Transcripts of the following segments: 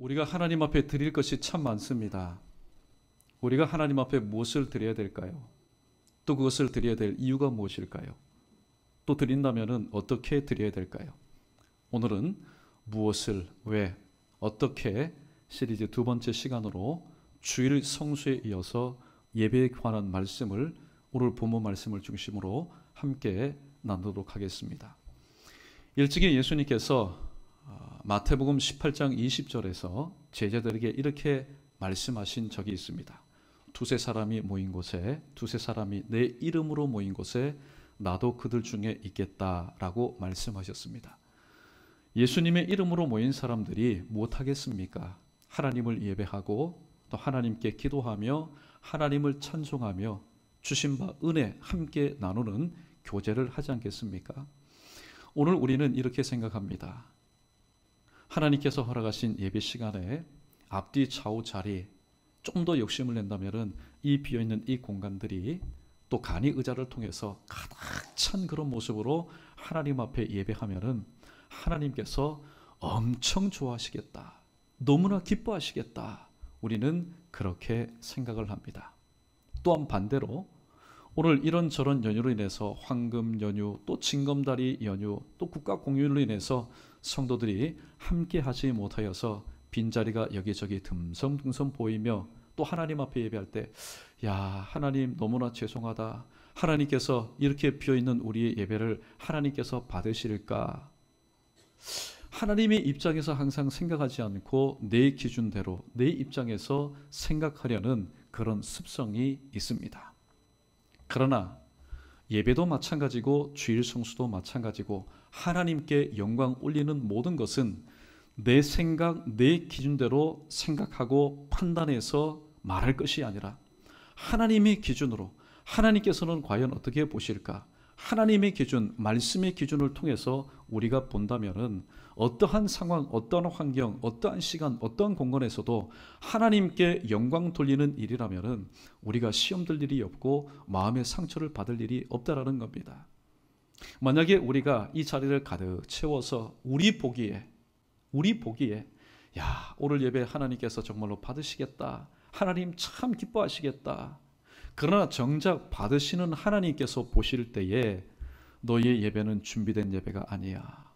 우리가 하나님 앞에 드릴 것이 참 많습니다. 우리가 하나님 앞에 무엇을 드려야 될까요? 또 그것을 드려야 될 이유가 무엇일까요? 또 드린다면 어떻게 드려야 될까요? 오늘은 무엇을, 왜, 어떻게 시리즈 두 번째 시간으로 주일 성수에 이어서 예배에 관한 말씀을 오늘 본문 말씀을 중심으로 함께 나누도록 하겠습니다. 일찍이 예수님께서 마태복음 18장 20절에서 제자들에게 이렇게 말씀하신 적이 있습니다. 두세 사람이 모인 곳에, 두세 사람이 내 이름으로 모인 곳에 나도 그들 중에 있겠다라고 말씀하셨습니다. 예수님의 이름으로 모인 사람들이 무엇하겠습니까? 하나님을 예배하고 또 하나님께 기도하며 하나님을 찬송하며 주신 바 은혜 함께 나누는 교제를 하지 않겠습니까? 오늘 우리는 이렇게 생각합니다. 하나님께서 허락하신 예배 시간에 앞뒤 좌우 자리 좀 더 욕심을 낸다면 이 비어있는 이 공간들이 또 간이 의자를 통해서 가득 찬 그런 모습으로 하나님 앞에 예배하면 하나님께서 엄청 좋아하시겠다, 너무나 기뻐하시겠다, 우리는 그렇게 생각을 합니다. 또한 반대로 오늘 이런저런 연유로 인해서 황금 연유, 또 징검다리 연유, 또 국가 공휴일로 인해서 성도들이 함께 하지 못하여서 빈자리가 여기저기 듬성듬성 보이며 또 하나님 앞에 예배할 때 야, 하나님 너무나 죄송하다, 하나님께서 이렇게 비어있는 우리의 예배를 하나님께서 받으실까? 하나님의 입장에서 항상 생각하지 않고 내 기준대로 내 입장에서 생각하려는 그런 습성이 있습니다. 그러나 예배도 마찬가지고 주일 성수도 마찬가지고 하나님께 영광 올리는 모든 것은 내 생각, 내 기준대로 생각하고 판단해서 말할 것이 아니라 하나님의 기준으로, 하나님께서는 과연 어떻게 보실까? 하나님의 기준, 말씀의 기준을 통해서 우리가 본다면은 어떠한 상황, 어떠한 환경, 어떠한 시간, 어떠한 공간에서도 하나님께 영광 돌리는 일이라면은 우리가 시험 들 일이 없고 마음의 상처를 받을 일이 없다라는 겁니다. 만약에 우리가 이 자리를 가득 채워서 우리 보기에 야, 오늘 예배 하나님께서 정말로 받으시겠다, 하나님 참 기뻐하시겠다, 그러나 정작 받으시는 하나님께서 보실 때에 너희의 예배는 준비된 예배가 아니야,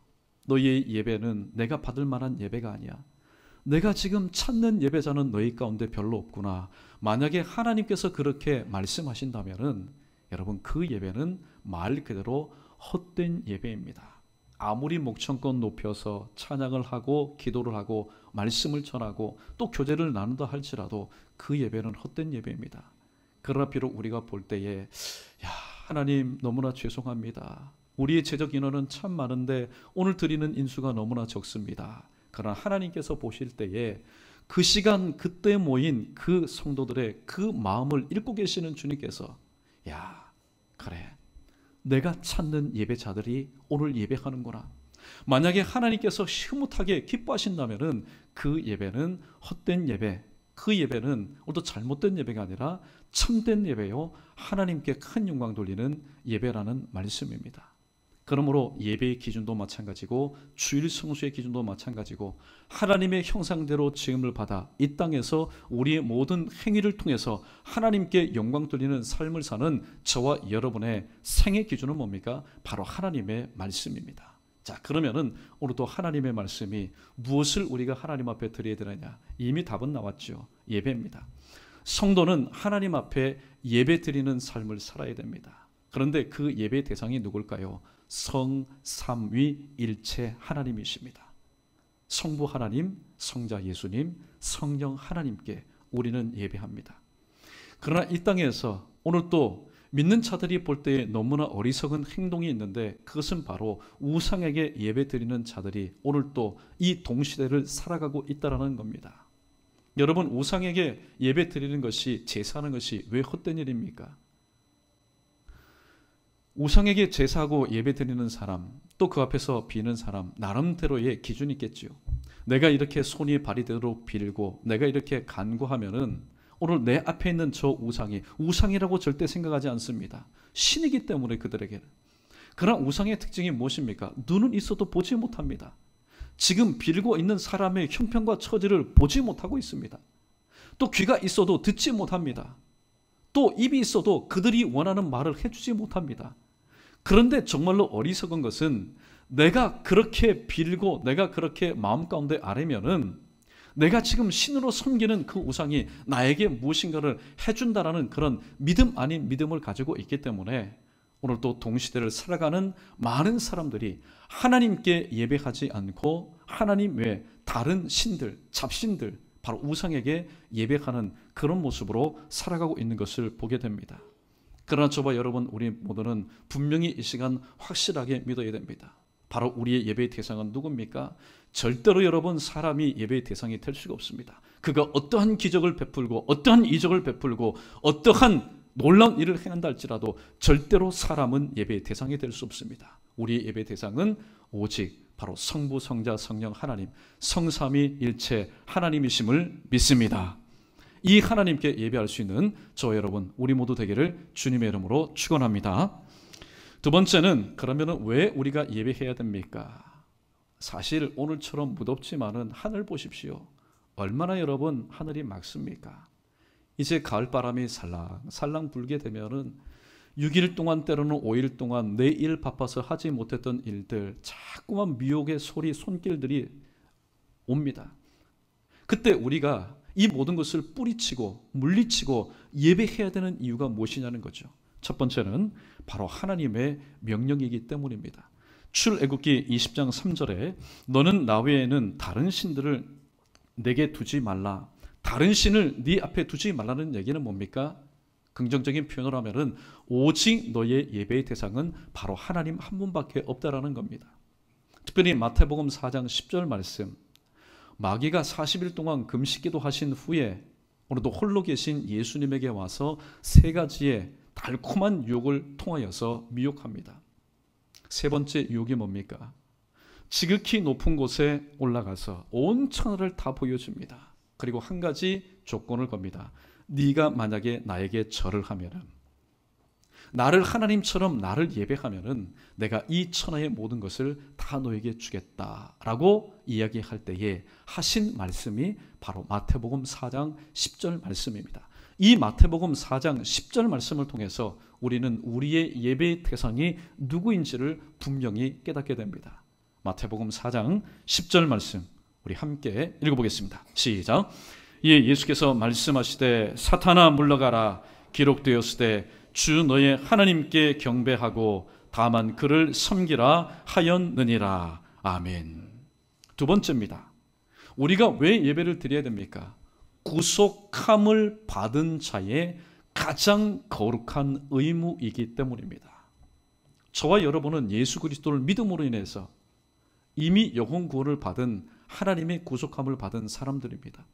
너희의 예배는 내가 받을 만한 예배가 아니야, 내가 지금 찾는 예배자는 너희 가운데 별로 없구나, 만약에 하나님께서 그렇게 말씀하신다면은 여러분 그 예배는 말 그대로 헛된 예배입니다. 아무리 목청껏 높여서 찬양을 하고 기도를 하고 말씀을 전하고 또 교제를 나눈다 할지라도 그 예배는 헛된 예배입니다. 그러나 비록 우리가 볼 때에 야, 하나님 너무나 죄송합니다, 우리의 제적 인원은 참 많은데 오늘 드리는 인수가 너무나 적습니다. 그러나 하나님께서 보실 때에 그 시간 그때 모인 그 성도들의 그 마음을 읽고 계시는 주님께서 야, 그래, 내가 찾는 예배자들이 오늘 예배하는구나. 만약에 하나님께서 흐뭇하게 기뻐하신다면 그 예배는 헛된 예배, 그 예배는 오늘도 잘못된 예배가 아니라 참된 예배요, 하나님께 큰 영광 돌리는 예배라는 말씀입니다. 그러므로 예배의 기준도 마찬가지고 주일 성수의 기준도 마찬가지고 하나님의 형상대로 지음을 받아 이 땅에서 우리의 모든 행위를 통해서 하나님께 영광 돌리는 삶을 사는 저와 여러분의 생애 기준은 뭡니까? 바로 하나님의 말씀입니다. 자, 그러면은 오늘도 하나님의 말씀이 무엇을 우리가 하나님 앞에 드려야 되느냐? 이미 답은 나왔죠. 예배입니다. 성도는 하나님 앞에 예배 드리는 삶을 살아야 됩니다. 그런데 그 예배 대상이 누굴까요? 성삼위일체 하나님이십니다. 성부 하나님, 성자 예수님, 성령 하나님께 우리는 예배합니다. 그러나 이 땅에서 오늘 또 믿는 자들이 볼 때에 너무나 어리석은 행동이 있는데 그것은 바로 우상에게 예배 드리는 자들이 오늘 또 이 동시대를 살아가고 있다는 겁니다. 여러분, 우상에게 예배 드리는 것이, 제사하는 것이 왜 헛된 일입니까? 우상에게 제사하고 예배 드리는 사람, 또 그 앞에서 비는 사람, 나름대로의 기준이 있겠지요. 내가 이렇게 손이 발이 되도록 빌고 내가 이렇게 간구하면은 오늘 내 앞에 있는 저 우상이 우상이라고 절대 생각하지 않습니다. 신이기 때문에 그들에게는. 그러나 우상의 특징이 무엇입니까? 눈은 있어도 보지 못합니다. 지금 빌고 있는 사람의 형편과 처지를 보지 못하고 있습니다. 또 귀가 있어도 듣지 못합니다. 또 입이 있어도 그들이 원하는 말을 해주지 못합니다. 그런데 정말로 어리석은 것은 내가 그렇게 빌고 내가 그렇게 마음 가운데 아뢰면은 내가 지금 신으로 섬기는 그 우상이 나에게 무엇인가를 해준다라는 그런 믿음 아닌 믿음을 가지고 있기 때문에 오늘 또 동시대를 살아가는 많은 사람들이 하나님께 예배하지 않고 하나님 외에 다른 신들, 잡신들, 바로 우상에게 예배하는 그런 모습으로 살아가고 있는 것을 보게 됩니다. 그러나 저와 여러분, 우리 모두는 분명히 이 시간 확실하게 믿어야 됩니다. 바로 우리의 예배의 대상은 누굽니까? 절대로 여러분 사람이 예배의 대상이 될 수가 없습니다. 그가 어떠한 기적을 베풀고 어떠한 이적을 베풀고 어떠한 놀라운 일을 행한다 할지라도 절대로 사람은 예배의 대상이 될 수 없습니다. 우리의 예배의 대상은 오직 바로 성부, 성자, 성령 하나님, 성삼위일체 하나님이심을 믿습니다. 이 하나님께 예배할 수 있는 저와 여러분, 우리 모두 되기를 주님의 이름으로 축원합니다. 두 번째는 그러면 왜 우리가 예배해야 됩니까? 사실 오늘처럼 무덥지만은 하늘 보십시오. 얼마나 여러분 하늘이 맑습니까? 이제 가을바람이 살랑살랑 불게 되면은 6일 동안 때로는 5일 동안 내 일 바빠서 하지 못했던 일들, 자꾸만 미혹의 소리, 손길들이 옵니다. 그때 우리가 이 모든 것을 뿌리치고 물리치고 예배해야 되는 이유가 무엇이냐는 거죠. 첫 번째는 바로 하나님의 명령이기 때문입니다. 출애굽기 20장 3절에 너는 나 외에는 다른 신들을 내게 두지 말라. 다른 신을 네 앞에 두지 말라는 얘기는 뭡니까? 긍정적인 표현을 하면은 오직 너의 예배의 대상은 바로 하나님 한 분밖에 없다라는 겁니다. 특별히 마태복음 4장 10절 말씀, 마귀가 40일 동안 금식기도 하신 후에 오늘도 홀로 계신 예수님에게 와서 세 가지의 달콤한 유혹을 통하여서 미혹합니다. 세 번째 유혹이 뭡니까? 지극히 높은 곳에 올라가서 온 천하를 다 보여줍니다. 그리고 한 가지 조건을 겁니다. 네가 만약에 나에게 절을 하면은, 나를 하나님처럼 나를 예배하면은 내가 이 천하의 모든 것을 다 너에게 주겠다라고 이야기할 때에 하신 말씀이 바로 마태복음 4장 10절 말씀입니다. 이 마태복음 4장 10절 말씀을 통해서 우리는 우리의 예배의 대상이 누구인지를 분명히 깨닫게 됩니다. 마태복음 4장 10절 말씀 우리 함께 읽어보겠습니다. 시작. 이에 예수께서 말씀하시되 사탄아 물러가라. 기록되었으되 주 너의 하나님께 경배하고 다만 그를 섬기라 하였느니라. 아멘. 두 번째입니다. 우리가 왜 예배를 드려야 됩니까? 구속함을 받은 자의 가장 거룩한 의무이기 때문입니다. 저와 여러분은 예수 그리스도를 믿음으로 인해서 이미 영혼 구원을 받은 하나님의 구속함을 받은 사람들입니다.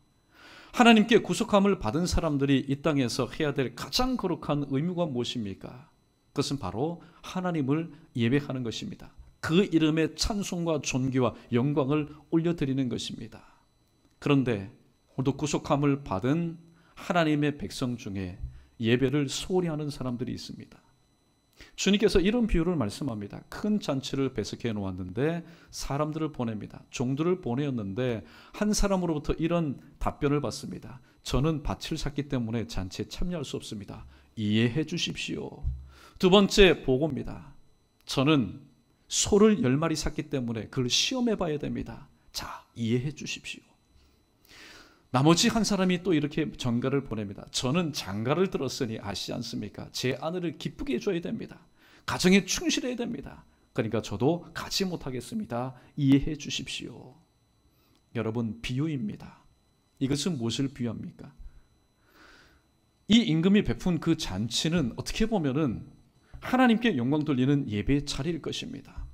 하나님께 구속함을 받은 사람들이 이 땅에서 해야 될 가장 거룩한 의무가 무엇입니까? 그것은 바로 하나님을 예배하는 것입니다. 그 이름의 찬송과 존귀와 영광을 올려드리는 것입니다. 그런데 오늘도 구속함을 받은 하나님의 백성 중에 예배를 소홀히 하는 사람들이 있습니다. 주님께서 이런 비유를 말씀합니다. 큰 잔치를 배석해 놓았는데 사람들을 보냅니다. 종들을 보내었는데 한 사람으로부터 이런 답변을 받습니다. 저는 밭을 샀기 때문에 잔치에 참여할 수 없습니다. 이해해 주십시오. 두 번째 보고입니다. 저는 소를 10마리 샀기 때문에 그걸 시험해 봐야 됩니다. 자, 이해해 주십시오. 나머지 한 사람이 또 이렇게 전가를 보냅니다. 저는 장가를 들었으니 아시지 않습니까? 제 아내를 기쁘게 해줘야 됩니다. 가정에 충실해야 됩니다. 그러니까 저도 가지 못하겠습니다. 이해해 주십시오. 여러분, 비유입니다. 이것은 무엇을 비유합니까? 이 임금이 베푼 그 잔치는 어떻게 보면은 하나님께 영광 돌리는 예배 자리일 것입니다.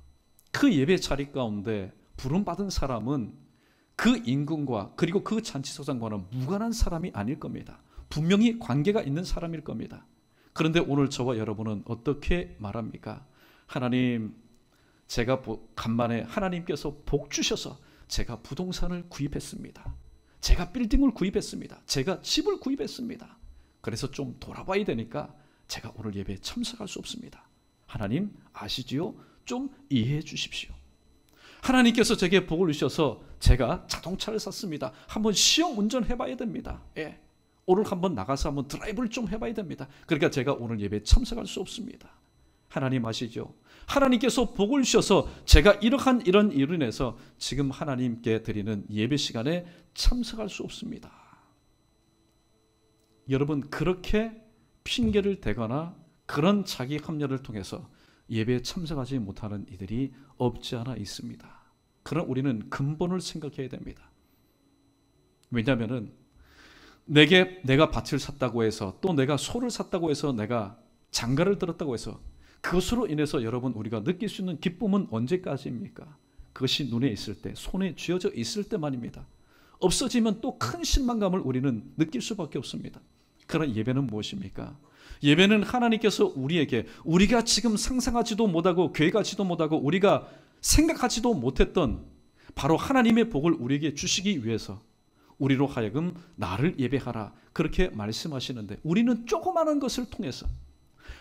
그 예배 자리 가운데 부름받은 사람은 그 임금과 그리고 그 잔치소장과는 무관한 사람이 아닐 겁니다. 분명히 관계가 있는 사람일 겁니다. 그런데 오늘 저와 여러분은 어떻게 말합니까? 하나님, 제가 간만에 하나님께서 복 주셔서 제가 부동산을 구입했습니다. 제가 빌딩을 구입했습니다. 제가 집을 구입했습니다. 그래서 좀 돌아봐야 되니까 제가 오늘 예배에 참석할 수 없습니다. 하나님 아시지요? 좀 이해해 주십시오. 하나님께서 제게 복을 주셔서 제가 자동차를 샀습니다. 한번 시험 운전해봐야 됩니다. 예. 오늘 한번 나가서 한번 드라이브를 좀 해봐야 됩니다. 그러니까 제가 오늘 예배에 참석할 수 없습니다. 하나님 아시죠? 하나님께서 복을 주셔서 제가 이러한 이런 일로 인해서 지금 하나님께 드리는 예배 시간에 참석할 수 없습니다. 여러분, 그렇게 핑계를 대거나 그런 자기 합리화를 통해서 예배에 참석하지 못하는 이들이 없지 않아 있습니다. 그러나 우리는 근본을 생각해야 됩니다. 왜냐하면 내가 밭을 샀다고 해서, 또 내가 소를 샀다고 해서, 내가 장가를 들었다고 해서 그것으로 인해서 여러분, 우리가 느낄 수 있는 기쁨은 언제까지입니까? 그것이 눈에 있을 때, 손에 쥐어져 있을 때만입니다. 없어지면 또 큰 실망감을 우리는 느낄 수밖에 없습니다. 그러나 예배는 무엇입니까? 예배는 하나님께서 우리에게, 우리가 지금 상상하지도 못하고 계획하지도 못하고 우리가 생각하지도 못했던 바로 하나님의 복을 우리에게 주시기 위해서 우리로 하여금 나를 예배하라, 그렇게 말씀하시는데, 우리는 조그마한 것을 통해서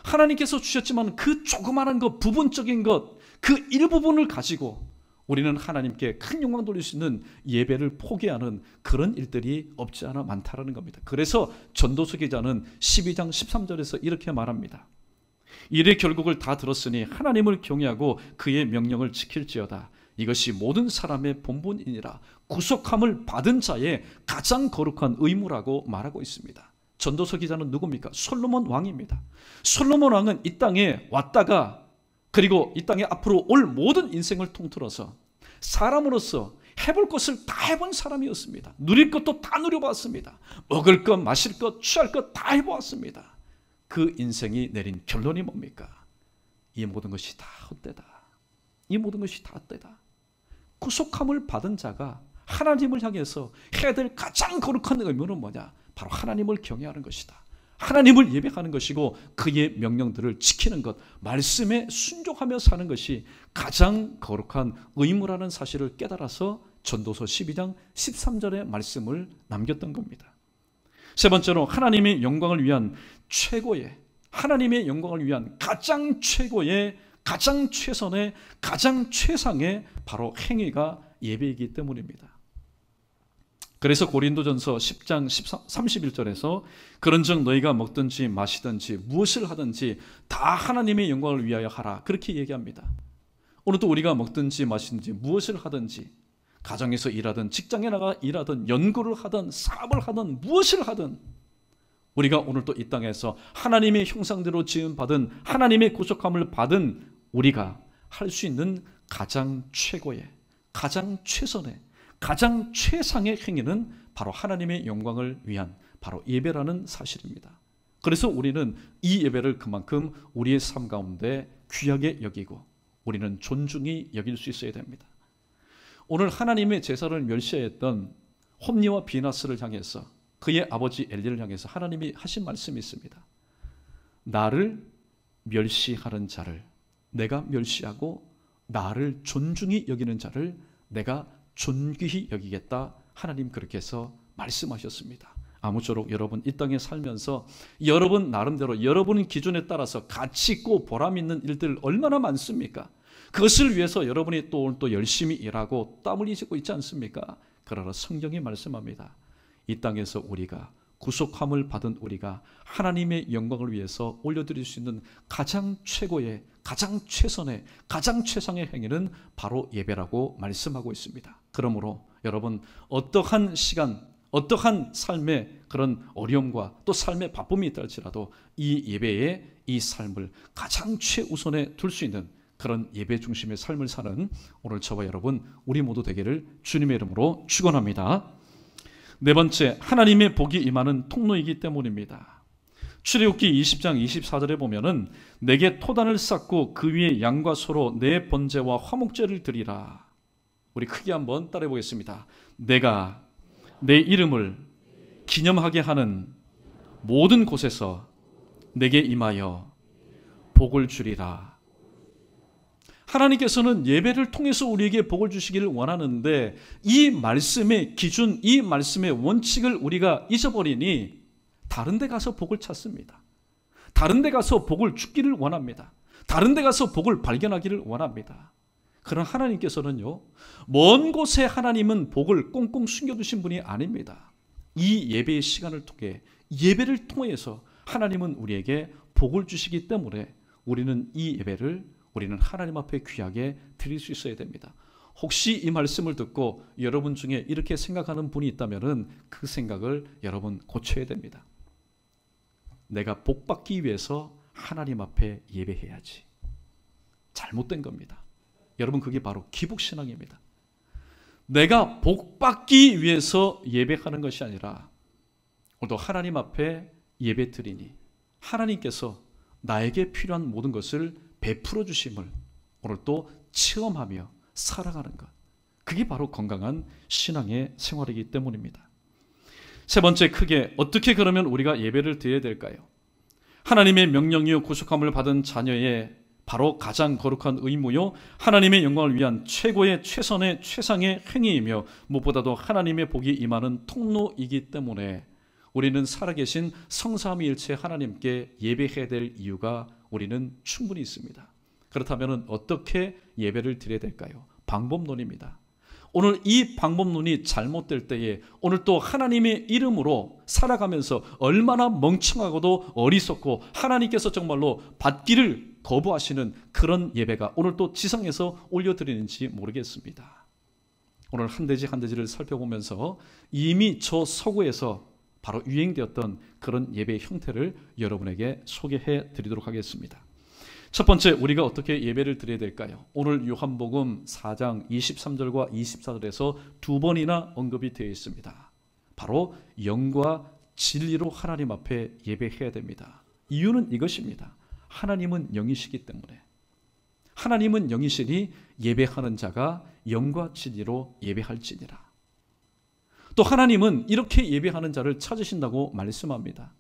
하나님께서 주셨지만 그 조그마한 것, 부분적인 것, 그 일부분을 가지고 우리는 하나님께 큰 영광 돌릴 수 있는 예배를 포기하는 그런 일들이 없지 않아 많다라는 겁니다. 그래서 전도서 기자는 12장 13절에서 이렇게 말합니다. 일의 결국을 다 들었으니 하나님을 경외하고 그의 명령을 지킬지어다. 이것이 모든 사람의 본분이니라. 구속함을 받은 자의 가장 거룩한 의무라고 말하고 있습니다. 전도서 기자는 누굽니까? 솔로몬 왕입니다. 솔로몬 왕은 이 땅에 왔다가, 그리고 이 땅에 앞으로 올 모든 인생을 통틀어서 사람으로서 해볼 것을 다 해본 사람이었습니다. 누릴 것도 다 누려봤습니다. 먹을 것, 마실 것, 취할 것 다 해보았습니다. 그 인생이 내린 결론이 뭡니까? 이 모든 것이 다 헛되다. 이 모든 것이 다 헛되다. 구속함을 받은 자가 하나님을 향해서 해야 될 가장 거룩한 의무는 뭐냐? 바로 하나님을 경외하는 것이다. 하나님을 예배하는 것이고 그의 명령들을 지키는 것, 말씀에 순종하며 사는 것이 가장 거룩한 의무라는 사실을 깨달아서 전도서 12장 13절의 말씀을 남겼던 겁니다. 세 번째로, 하나님의 영광을 위한 최고의, 하나님의 영광을 위한 가장 최고의, 가장 최선의, 가장 최상의 바로 행위가 예배이기 때문입니다. 그래서 고린도전서 10장 31절에서 그런즉 너희가 먹든지 마시든지 무엇을 하든지 다 하나님의 영광을 위하여 하라, 그렇게 얘기합니다. 오늘도 우리가 먹든지 마시든지 무엇을 하든지, 가정에서 일하든 직장에 나가 일하든 연구를 하든 사업을 하든 무엇을 하든, 우리가 오늘도 이 땅에서 하나님의 형상대로 지음받은, 하나님의 구속함을 받은 우리가 할 수 있는 가장 최고의, 가장 최선의, 가장 최상의 행위는 바로 하나님의 영광을 위한 바로 예배라는 사실입니다. 그래서 우리는 이 예배를 그만큼 우리의 삶 가운데 귀하게 여기고 우리는 존중히 여길 수 있어야 됩니다. 오늘 하나님의 제사를 멸시했던 홈리와 비나스를 향해서, 그의 아버지 엘리를 향해서 하나님이 하신 말씀이 있습니다. 나를 멸시하는 자를 내가 멸시하고 나를 존중히 여기는 자를 내가 존귀히 여기겠다. 하나님 그렇게 해서 말씀하셨습니다. 아무쪼록 여러분 이 땅에 살면서 여러분 나름대로 여러분 기준에 따라서 가치 있고 보람 있는 일들 얼마나 많습니까? 그것을 위해서 여러분이 또 열심히 일하고 땀 흘리고 있지 않습니까? 그러나 성경이 말씀합니다. 이 땅에서 우리가 구속함을 받은 우리가 하나님의 영광을 위해서 올려드릴 수 있는 가장 최고의, 가장 최선의, 가장 최상의 행위는 바로 예배라고 말씀하고 있습니다. 그러므로 여러분 어떠한 시간, 어떠한 삶의 그런 어려움과 또 삶의 바쁨이 있다 할지라도 이 예배의 이 삶을 가장 최우선에 둘 수 있는 그런 예배 중심의 삶을 사는 오늘 저와 여러분 우리 모두 되기를 주님의 이름으로 축원합니다. 네 번째, 하나님의 복이 임하는 통로이기 때문입니다. 출애굽기 20장 24절에 보면은 내게 토단을 쌓고 그 위에 양과 소로 내 번제와 화목제를 드리라. 우리 크게 한번 따라해 보겠습니다. 내가 내 이름을 기념하게 하는 모든 곳에서 내게 임하여 복을 주리라. 하나님께서는 예배를 통해서 우리에게 복을 주시기를 원하는데 이 말씀의 기준, 이 말씀의 원칙을 우리가 잊어버리니 다른 데 가서 복을 찾습니다. 다른 데 가서 복을 주기를 원합니다. 다른 데 가서 복을 발견하기를 원합니다. 그런 하나님께서는요, 먼 곳에 하나님은 복을 꽁꽁 숨겨두신 분이 아닙니다. 이 예배의 시간을 통해, 예배를 통해서 하나님은 우리에게 복을 주시기 때문에 우리는 이 예배를 우리는 하나님 앞에 귀하게 드릴 수 있어야 됩니다. 혹시 이 말씀을 듣고 여러분 중에 이렇게 생각하는 분이 있다면 그 생각을 여러분 고쳐야 됩니다. 내가 복받기 위해서 하나님 앞에 예배해야지. 잘못된 겁니다. 여러분, 그게 바로 기복신앙입니다. 내가 복받기 위해서 예배하는 것이 아니라 오늘도 하나님 앞에 예배 드리니 하나님께서 나에게 필요한 모든 것을 베풀어 주심을 오늘 또 체험하며 살아가는 것, 그게 바로 건강한 신앙의 생활이기 때문입니다. 세 번째, 크게 어떻게 그러면 우리가 예배를 드려야 될까요? 하나님의 명령이요 구속함을 받은 자녀의 바로 가장 거룩한 의무요 하나님의 영광을 위한 최고의 최선의 최상의 행위이며 무엇보다도 하나님의 복이 임하는 통로이기 때문에 우리는 살아계신 성삼위일체 하나님께 예배해야 될 이유가 우리는 충분히 있습니다. 그렇다면 어떻게 예배를 드려야 될까요? 방법론입니다. 오늘 이 방법론이 잘못될 때에 오늘 또 하나님의 이름으로 살아가면서 얼마나 멍청하고도 어리석고 하나님께서 정말로 받기를 거부하시는 그런 예배가 오늘 또 지상에서 올려드리는지 모르겠습니다. 오늘 한 대지 한 대지를 살펴보면서 이미 저 서구에서 바로 유행되었던 그런 예배의 형태를 여러분에게 소개해 드리도록 하겠습니다. 첫 번째, 우리가 어떻게 예배를 드려야 될까요? 오늘 요한복음 4장 23절과 24절에서 두 번이나 언급이 되어 있습니다. 바로 영과 진리로 하나님 앞에 예배해야 됩니다. 이유는 이것입니다. 하나님은 영이시기 때문에, 하나님은 영이시니 예배하는 자가 영과 진리로 예배할지니라. 또 하나님은 이렇게 예배하는 자를 찾으신다고 말씀합니다.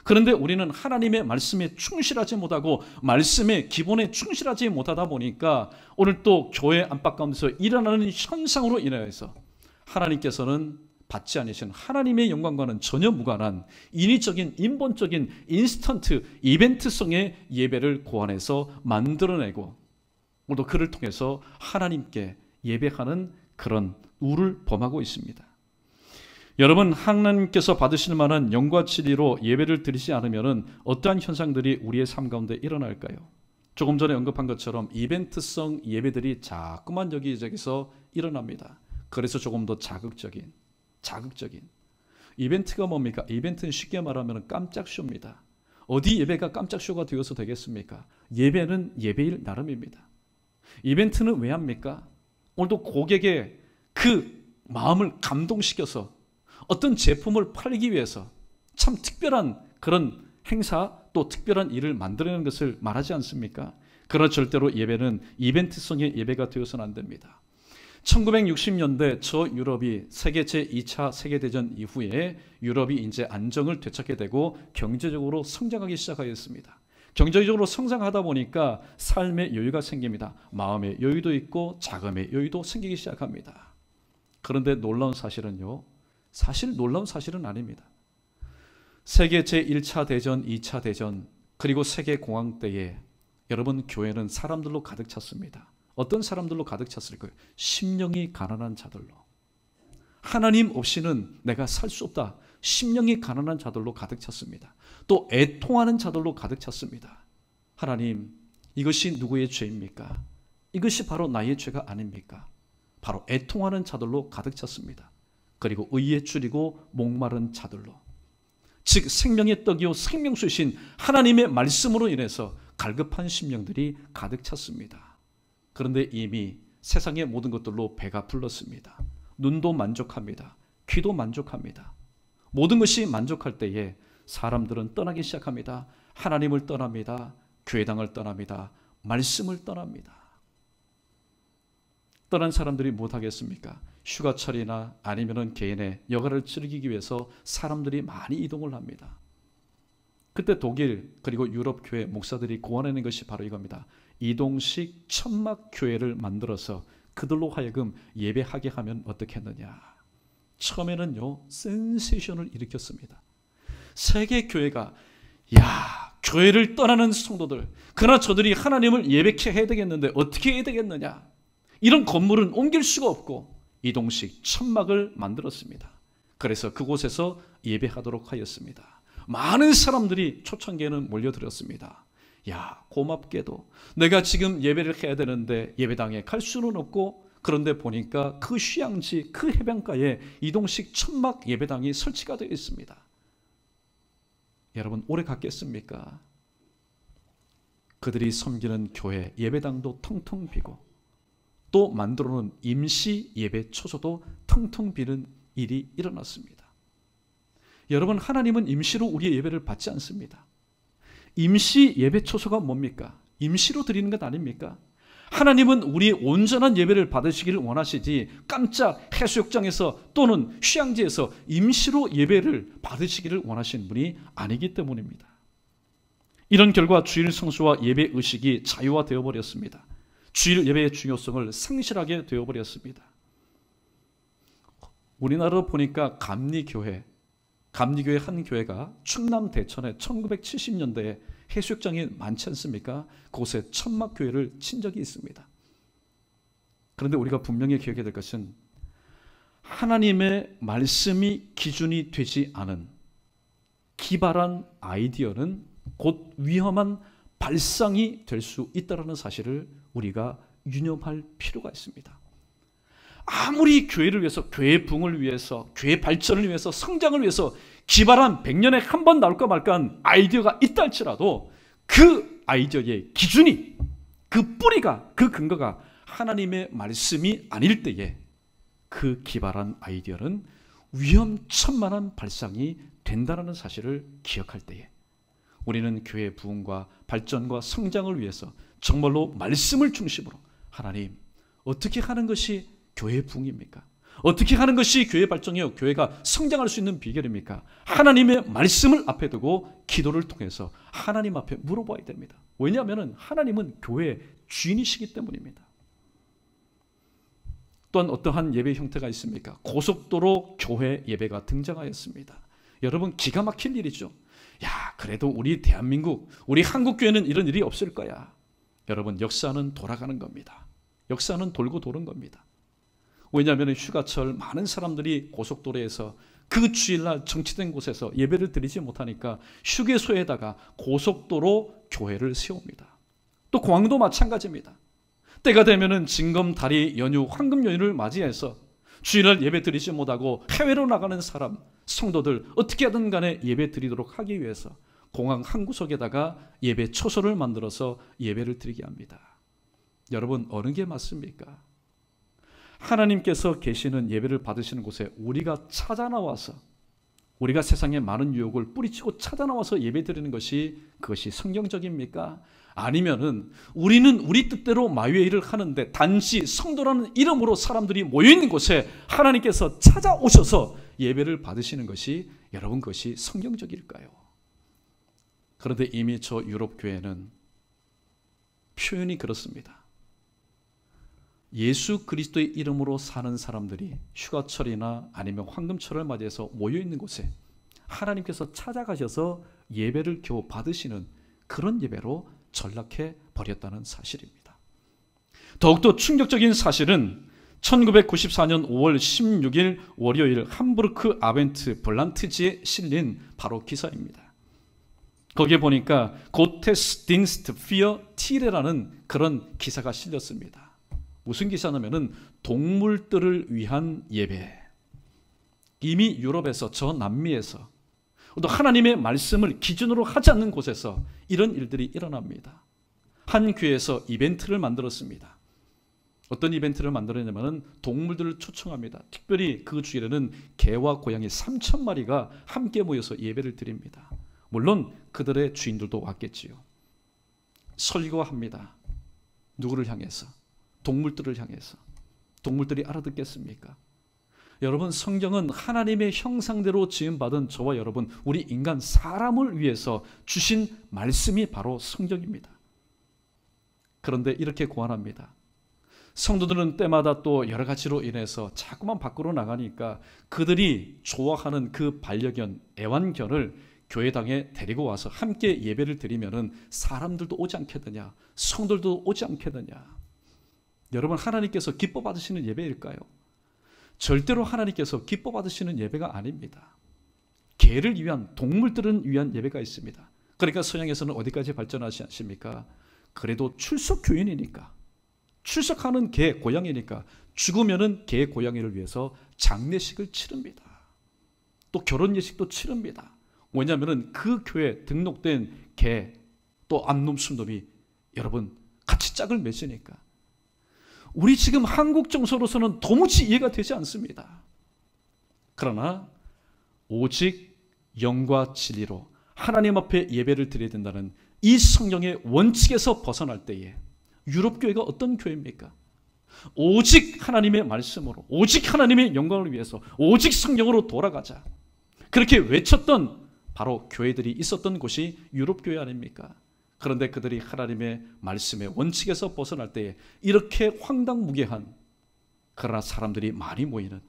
그런데 우리는 하나님의 말씀에 충실하지 못하고 말씀의 기본에 충실하지 못하다 보니까 오늘 또 교회 안팎 가운데서 일어나는 현상으로 인하여서 하나님께서는 받지 않으신 하나님의 영광과는 전혀 무관한 인위적인 인본적인 인스턴트 이벤트성의 예배를 고안해서 만들어내고 오늘도 그를 통해서 하나님께 예배하는 그런 우를 범하고 있습니다. 여러분, 하나님께서 받으실 만한 영과 진리로 예배를 드리지 않으면 어떠한 현상들이 우리의 삶 가운데 일어날까요? 조금 전에 언급한 것처럼 이벤트성 예배들이 자꾸만 여기저기서 일어납니다. 그래서 조금 더 자극적인 이벤트가 뭡니까? 이벤트는 쉽게 말하면 깜짝 쇼입니다. 어디 예배가 깜짝 쇼가 되어서 되겠습니까? 예배는 예배일 나름입니다. 이벤트는 왜 합니까? 오늘도 고객의 그 마음을 감동시켜서 어떤 제품을 팔기 위해서 참 특별한 그런 행사 또 특별한 일을 만들어내는 것을 말하지 않습니까? 그러나 절대로 예배는 이벤트성의 예배가 되어서는 안 됩니다. 1960년대 저 유럽이 세계 제2차 세계대전 이후에 유럽이 이제 안정을 되찾게 되고 경제적으로 성장하기 시작하였습니다. 경제적으로 성장하다 보니까 삶의 여유가 생깁니다. 마음의 여유도 있고 자금의 여유도 생기기 시작합니다. 그런데 놀라운 사실은요, 사실 놀라운 사실은 아닙니다. 세계 제1차 대전, 2차 대전, 그리고 세계 공황 때에 여러분 교회는 사람들로 가득 찼습니다. 어떤 사람들로 가득 찼을까요? 심령이 가난한 자들로. 하나님 없이는 내가 살 수 없다. 심령이 가난한 자들로 가득 찼습니다. 또 애통하는 자들로 가득 찼습니다. 하나님, 이것이 누구의 죄입니까? 이것이 바로 나의 죄가 아닙니까? 바로 애통하는 자들로 가득 찼습니다. 그리고 의에 줄이고 목마른 자들로, 즉 생명의 떡이요 생명수이신 하나님의 말씀으로 인해서 갈급한 심령들이 가득 찼습니다. 그런데 이미 세상의 모든 것들로 배가 불렀습니다. 눈도 만족합니다. 귀도 만족합니다. 모든 것이 만족할 때에 사람들은 떠나기 시작합니다. 하나님을 떠납니다. 교회당을 떠납니다. 말씀을 떠납니다. 떠난 사람들이 못하겠습니까? 휴가철이나 아니면 개인의 여가를 즐기기 위해서 사람들이 많이 이동을 합니다. 그때 독일 그리고 유럽 교회 목사들이 고안해낸 것이 바로 이겁니다. 이동식 천막 교회를 만들어서 그들로 하여금 예배하게 하면 어떻게 했느냐. 처음에는요 센세이션을 일으켰습니다. 세계 교회가 교회를 떠나는 성도들, 그러나 저들이 하나님을 예배케 해야 되겠는데 어떻게 해야 되겠느냐. 이런 건물은 옮길 수가 없고 이동식 천막을 만들었습니다. 그래서 그곳에서 예배하도록 하였습니다. 많은 사람들이 초창기에는 몰려들었습니다. 야, 고맙게도 내가 지금 예배를 해야 되는데 예배당에 갈 수는 없고, 그런데 보니까 그 휴양지, 그 해변가에 이동식 천막 예배당이 설치가 되어 있습니다. 여러분, 오래 갔겠습니까? 그들이 섬기는 교회 예배당도 텅텅 비고 또 만들어 놓은 임시 예배 초소도 텅텅 비는 일이 일어났습니다. 여러분, 하나님은 임시로 우리의 예배를 받지 않습니다. 임시 예배 초소가 뭡니까? 임시로 드리는 것 아닙니까? 하나님은 우리의 온전한 예배를 받으시기를 원하시지 깜짝 해수욕장에서 또는 휴양지에서 임시로 예배를 받으시기를 원하시는 분이 아니기 때문입니다. 이런 결과 주일 성수와 예배 의식이 자유화되어 버렸습니다. 주일 예배의 중요성을 상실하게 되어버렸습니다. 우리나라로 보니까 감리교회 한 교회가 충남 대천에 1970년대에 해수욕장이 많지 않습니까? 그곳에 천막교회를 친 적이 있습니다. 그런데 우리가 분명히 기억해야 될 것은 하나님의 말씀이 기준이 되지 않은 기발한 아이디어는 곧 위험한 발상이 될 수 있다는 사실을 우리가 유념할 필요가 있습니다. 아무리 교회를 위해서, 교회 부흥을 위해서, 교회 발전을 위해서, 성장을 위해서 기발한 100년에 한 번 나올까 말까한 아이디어가 있다 할지라도 그 아이디어의 기준이, 그 뿌리가, 그 근거가 하나님의 말씀이 아닐 때에 그 기발한 아이디어는 위험천만한 발상이 된다는 사실을 기억할 때에 우리는 교회의 부흥과 발전과 성장을 위해서 정말로 말씀을 중심으로, 하나님, 어떻게 하는 것이 교회의 부흥입니까? 어떻게 하는 것이 교회 발전이요, 교회가 성장할 수 있는 비결입니까? 하나님의 말씀을 앞에 두고 기도를 통해서 하나님 앞에 물어봐야 됩니다. 왜냐하면 하나님은 교회의 주인이시기 때문입니다. 또한 어떠한 예배 형태가 있습니까? 고속도로 교회 예배가 등장하였습니다. 여러분, 기가 막힐 일이죠. 야, 그래도 우리 대한민국, 우리 한국교회는 이런 일이 없을 거야. 여러분, 역사는 돌아가는 겁니다. 역사는 돌고 도는 겁니다. 왜냐하면 휴가철 많은 사람들이 고속도로에서 그 주일날 정치된 곳에서 예배를 드리지 못하니까 휴게소에다가 고속도로 교회를 세웁니다. 또 공항도 마찬가지입니다. 때가 되면은 징검다리 연휴, 황금 연휴를 맞이해서 주일날 예배 드리지 못하고 해외로 나가는 사람, 성도들 어떻게 하든 간에 예배 드리도록 하기 위해서 공항 한 구석에다가 예배 초소를 만들어서 예배를 드리게 합니다. 여러분, 어느 게 맞습니까? 하나님께서 계시는 예배를 받으시는 곳에 우리가 찾아 나와서, 우리가 세상의 많은 유혹을 뿌리치고 찾아 나와서 예배 드리는 것이, 그것이 성경적입니까? 아니면은 우리는 우리 뜻대로 마귀의 일을 하는데 단지 성도라는 이름으로 사람들이 모여있는 곳에 하나님께서 찾아오셔서 예배를 받으시는 것이, 여러분, 그것이 성경적일까요? 그런데 이미 저 유럽 교회는 표현이 그렇습니다. 예수 그리스도의 이름으로 사는 사람들이 휴가철이나 아니면 황금철을 맞이해서 모여있는 곳에 하나님께서 찾아가셔서 예배를 겨우 받으시는 그런 예배로 전락해 버렸다는 사실입니다. 더욱더 충격적인 사실은 1994년 5월 16일 월요일 함부르크 아벤트 블란트지에 실린 바로 기사입니다. 거기에 보니까 고테스딘스트 피어 티레라는 그런 기사가 실렸습니다. 무슨 기사냐면은 동물들을 위한 예배. 이미 유럽에서, 저 남미에서, 또 하나님의 말씀을 기준으로 하지 않는 곳에서 이런 일들이 일어납니다. 한 교회에서 이벤트를 만들었습니다. 어떤 이벤트를 만들었냐면 동물들을 초청합니다. 특별히 그 주일에는 개와 고양이 3,000마리가 함께 모여서 예배를 드립니다. 물론 그들의 주인들도 왔겠지요. 설교합니다. 누구를 향해서? 동물들을 향해서. 동물들이 알아듣겠습니까? 여러분, 성경은 하나님의 형상대로 지음받은 저와 여러분, 우리 인간 사람을 위해서 주신 말씀이 바로 성경입니다. 그런데 이렇게 고안합니다. 성도들은 때마다 또 여러 가지로 인해서 자꾸만 밖으로 나가니까 그들이 좋아하는 그 반려견, 애완견을 교회당에 데리고 와서 함께 예배를 드리면은 사람들도 오지 않겠느냐, 성도들도 오지 않겠느냐. 여러분, 하나님께서 기뻐 받으시는 예배일까요? 절대로 하나님께서 기뻐 받으시는 예배가 아닙니다. 개를 위한, 동물들을 위한 예배가 있습니다. 그러니까 서양에서는 어디까지 발전하지 않습니까? 그래도 출석 교인이니까, 출석하는 개, 고양이니까 죽으면은 개, 고양이를 위해서 장례식을 치릅니다. 또 결혼 예식도 치릅니다. 왜냐하면 그 교회에 등록된 개, 또 암놈, 순놈이 여러분 같이 짝을 맺으니까. 우리 지금 한국 정서로서는 도무지 이해가 되지 않습니다. 그러나 오직 영과 진리로 하나님 앞에 예배를 드려야 된다는 이 성령의 원칙에서 벗어날 때에 유럽 교회가 어떤 교회입니까? 오직 하나님의 말씀으로, 오직 하나님의 영광을 위해서, 오직 성령으로 돌아가자, 그렇게 외쳤던 바로 교회들이 있었던 곳이 유럽 교회 아닙니까? 그런데 그들이 하나님의 말씀의 원칙에서 벗어날 때에 이렇게 황당무계한, 그러나 사람들이 많이 모이는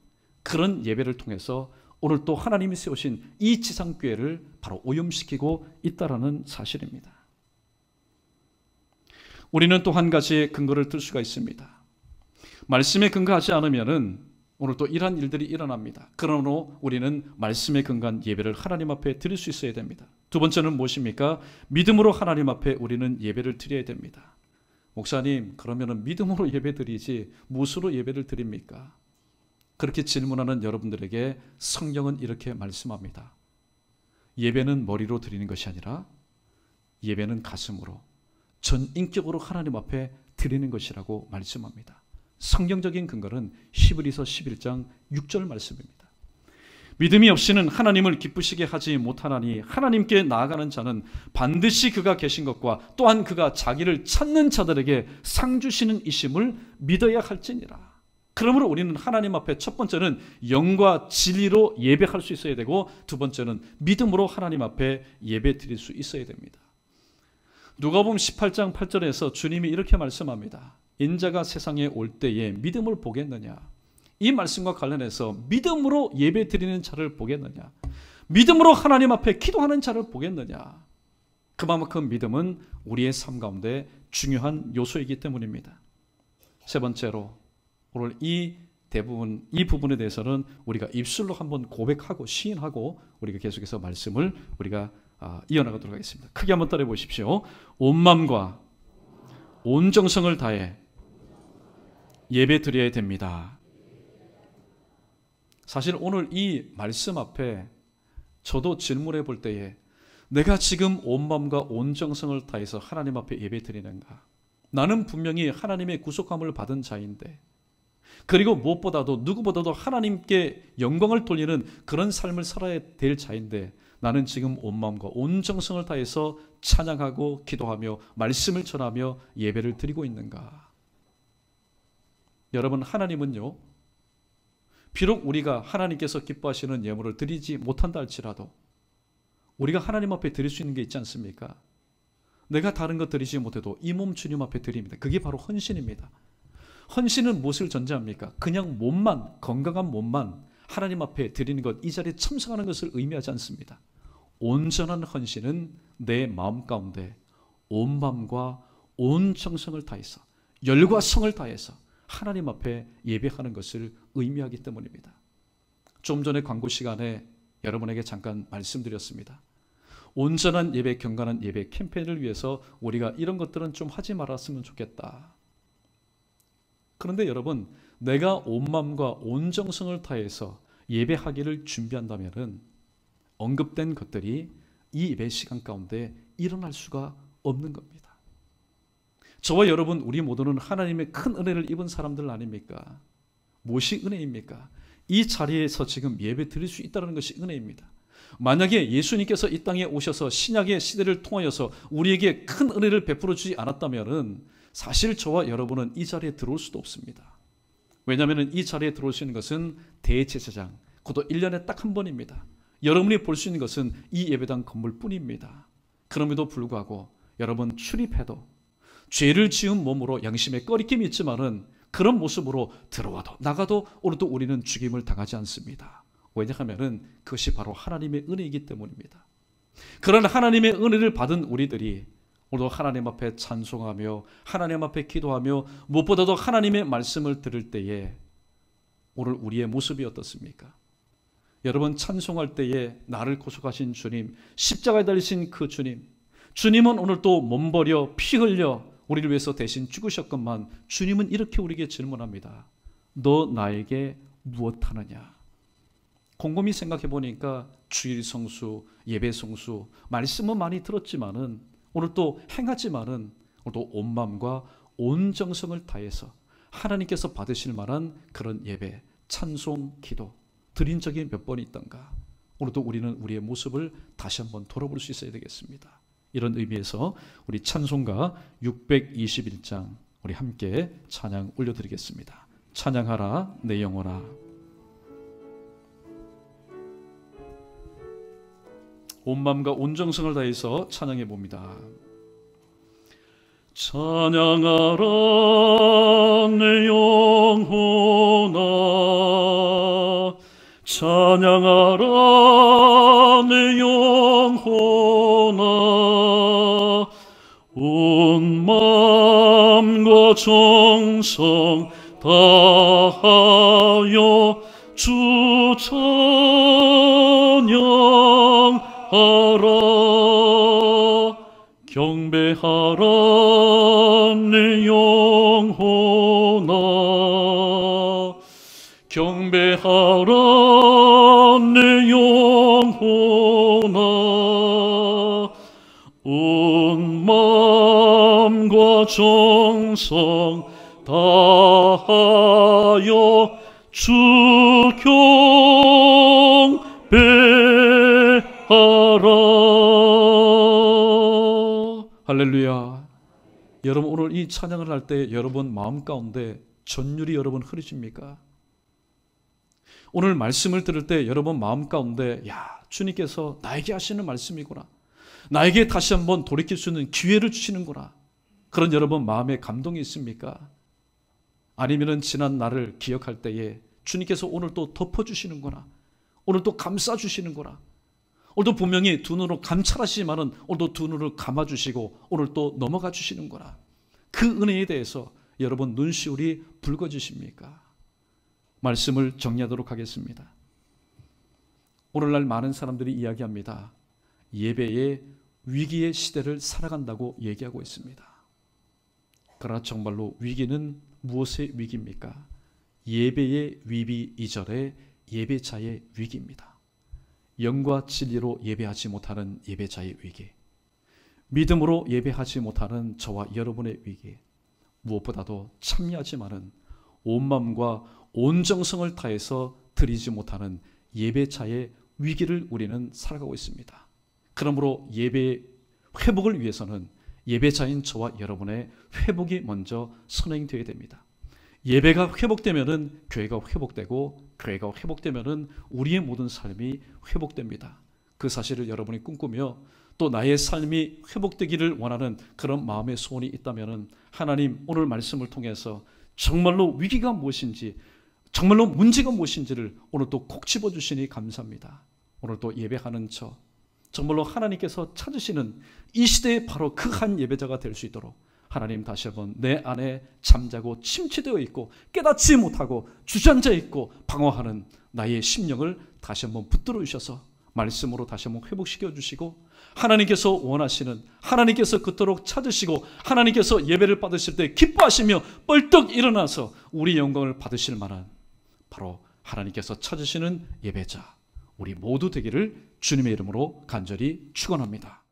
그런 예배를 통해서 오늘 또 하나님이 세우신 이 지상교회를 바로 오염시키고 있다는 사실입니다. 우리는 또 한 가지의 근거를 들 수가 있습니다. 말씀에 근거하지 않으면 오늘 또 이러한 일들이 일어납니다. 그러므로 우리는 말씀에 근거한 예배를 하나님 앞에 드릴 수 있어야 됩니다. 두 번째는 무엇입니까? 믿음으로 하나님 앞에 우리는 예배를 드려야 됩니다. 목사님, 그러면 믿음으로 예배 드리지 무엇으로 예배를 드립니까? 그렇게 질문하는 여러분들에게 성경은 이렇게 말씀합니다. 예배는 머리로 드리는 것이 아니라 예배는 가슴으로, 전인격으로 하나님 앞에 드리는 것이라고 말씀합니다. 성경적인 근거는 히브리서 11장 6절 말씀입니다. 믿음이 없이는 하나님을 기쁘시게 하지 못하나니 하나님께 나아가는 자는 반드시 그가 계신 것과 또한 그가 자기를 찾는 자들에게 상 주시는 이심을 믿어야 할지니라. 그러므로 우리는 하나님 앞에 첫 번째는 영과 진리로 예배할 수 있어야 되고, 두 번째는 믿음으로 하나님 앞에 예배 드릴 수 있어야 됩니다. 누가복음 18장 8절에서 주님이 이렇게 말씀합니다. 인자가 세상에 올 때에 믿음을 보겠느냐? 이 말씀과 관련해서 믿음으로 예배 드리는 자를 보겠느냐? 믿음으로 하나님 앞에 기도하는 자를 보겠느냐? 그만큼 믿음은 우리의 삶 가운데 중요한 요소이기 때문입니다. 세 번째로, 오늘 이 부분에 대해서는 우리가 입술로 한번 고백하고 시인하고 우리가 계속해서 말씀을 우리가 이어나가도록 하겠습니다. 크게 한번 따라해 보십시오. 온 마음과 온 정성을 다해 예배 드려야 됩니다. 사실 오늘 이 말씀 앞에 저도 질문해 볼 때에 내가 지금 온 마음과 온 정성을 다해서 하나님 앞에 예배 드리는가? 나는 분명히 하나님의 구속함을 받은 자인데, 그리고 무엇보다도 누구보다도 하나님께 영광을 돌리는 그런 삶을 살아야 될 자인데, 나는 지금 온 마음과 온 정성을 다해서 찬양하고 기도하며 말씀을 전하며 예배를 드리고 있는가? 여러분, 하나님은요, 비록 우리가 하나님께서 기뻐하시는 예물을 드리지 못한다 할지라도 우리가 하나님 앞에 드릴 수 있는 게 있지 않습니까? 내가 다른 것 드리지 못해도 이 몸 주님 앞에 드립니다. 그게 바로 헌신입니다. 헌신은 무엇을 전제합니까? 그냥 몸만, 건강한 몸만 하나님 앞에 드리는 것, 이 자리에 참석하는 것을 의미하지 않습니다. 온전한 헌신은 내 마음 가운데 온 마음과 온 정성을 다해서, 열과 성을 다해서 하나님 앞에 예배하는 것을 의미하기 때문입니다. 좀 전에 광고 시간에 여러분에게 잠깐 말씀드렸습니다. 온전한 예배, 경건한 예배 캠페인을 위해서 우리가 이런 것들은 좀 하지 말았으면 좋겠다. 그런데 여러분, 내가 온 마음과 온 정성을 다해서 예배하기를 준비한다면 언급된 것들이 이 예배 시간 가운데 일어날 수가 없는 겁니다. 저와 여러분, 우리 모두는 하나님의 큰 은혜를 입은 사람들 아닙니까? 무엇이 은혜입니까? 이 자리에서 지금 예배 드릴 수 있다는 것이 은혜입니다. 만약에 예수님께서 이 땅에 오셔서 신약의 시대를 통하여서 우리에게 큰 은혜를 베풀어 주지 않았다면 사실 저와 여러분은 이 자리에 들어올 수도 없습니다. 왜냐하면 이 자리에 들어올 수 있는 것은 대제사장, 그것도 1년에 딱 한 번입니다. 여러분이 볼 수 있는 것은 이 예배당 건물뿐입니다. 그럼에도 불구하고 여러분, 출입해도 죄를 지은 몸으로 양심에 꺼리낌이 있지만은 그런 모습으로 들어와도 나가도 오늘도 우리는 죽임을 당하지 않습니다. 왜냐하면 그것이 바로 하나님의 은혜이기 때문입니다. 그런 하나님의 은혜를 받은 우리들이 오늘도 하나님 앞에 찬송하며 하나님 앞에 기도하며 무엇보다도 하나님의 말씀을 들을 때에 오늘 우리의 모습이 어떻습니까? 여러분, 찬송할 때에 나를 구속하신 주님, 십자가에 달리신 그 주님, 주님은 오늘 또 몸버려 피 흘려 우리를 위해서 대신 죽으셨건만 주님은 이렇게 우리에게 질문합니다. 너 나에게 무엇하느냐? 곰곰이 생각해 보니까 주일 성수, 예배 성수, 말씀은 많이 들었지만은 오늘 또 행하지만은 오늘 또 온 마음과 온 정성을 다해서 하나님께서 받으실 만한 그런 예배, 찬송, 기도 드린 적이 몇 번 있던가? 오늘도 우리는 우리의 모습을 다시 한번 돌아볼 수 있어야 되겠습니다. 이런 의미에서 우리 찬송가 621장 우리 함께 찬양 올려드리겠습니다. 찬양하라 내 영혼아. 온 마음과 온 정성을 다해서 찬양해 봅니다. 찬양하라 내 영혼아, 찬양하라 내 영혼아, 온 마음과 정성 다하여 주 찬양하라. 경배하라 내 영혼아, 경배하라 내 영혼아, 온 마음과 정성 다하여 주 경배하라. 할렐루야. 여러분, 오늘 이 찬양을 할 때 여러분 마음 가운데 전율이 여러분 흐르십니까? 오늘 말씀을 들을 때 여러분 마음 가운데 주님께서 나에게 하시는 말씀이구나, 나에게 다시 한번 돌이킬 수 있는 기회를 주시는구나, 그런 여러분 마음에 감동이 있습니까? 아니면은 지난 날을 기억할 때에 주님께서 오늘 또 덮어주시는구나, 오늘 또 감싸주시는구나, 오늘도 분명히 두 눈으로 감찰하시지만은 오늘도 두 눈을 감아주시고 오늘 또 넘어가 주시는구나, 그 은혜에 대해서 여러분 눈시울이 붉어지십니까? 말씀을 정리하도록 하겠습니다. 오늘날 많은 사람들이 이야기합니다. 예배의 위기의 시대를 살아간다고 얘기하고 있습니다. 그러나 정말로 위기는 무엇의 위기입니까? 예배의 위기 이전에 예배자의 위기입니다. 영과 진리로 예배하지 못하는 예배자의 위기, 믿음으로 예배하지 못하는 저와 여러분의 위기, 무엇보다도 참여하지만은 온 마음과 온 정성을 다해서 드리지 못하는 예배자의 위기를 우리는 살아가고 있습니다. 그러므로 예배의 회복을 위해서는 예배자인 저와 여러분의 회복이 먼저 선행되어야 됩니다. 예배가 회복되면은 교회가 회복되고, 교회가 회복되면은 우리의 모든 삶이 회복됩니다. 그 사실을 여러분이 꿈꾸며 또 나의 삶이 회복되기를 원하는 그런 마음의 소원이 있다면은 하나님 오늘 말씀을 통해서 정말로 위기가 무엇인지, 정말로 문제가 무엇인지를 오늘 또 콕 집어주시니 감사합니다. 오늘 또 예배하는 저 정말로 하나님께서 찾으시는 이 시대에 바로 그 한 예배자가 될 수 있도록 하나님 다시 한번 내 안에 잠자고 침체되어 있고 깨닫지 못하고 주저앉아 있고 방황하는 나의 심령을 다시 한번 붙들어 주셔서 말씀으로 다시 한번 회복시켜 주시고, 하나님께서 원하시는, 하나님께서 그토록 찾으시고 하나님께서 예배를 받으실 때 기뻐하시며 벌떡 일어나서 우리 영광을 받으실 만한 바로 하나님께서 찾으시는 예배자 우리 모두 되기를 주님의 이름으로 간절히 축원합니다.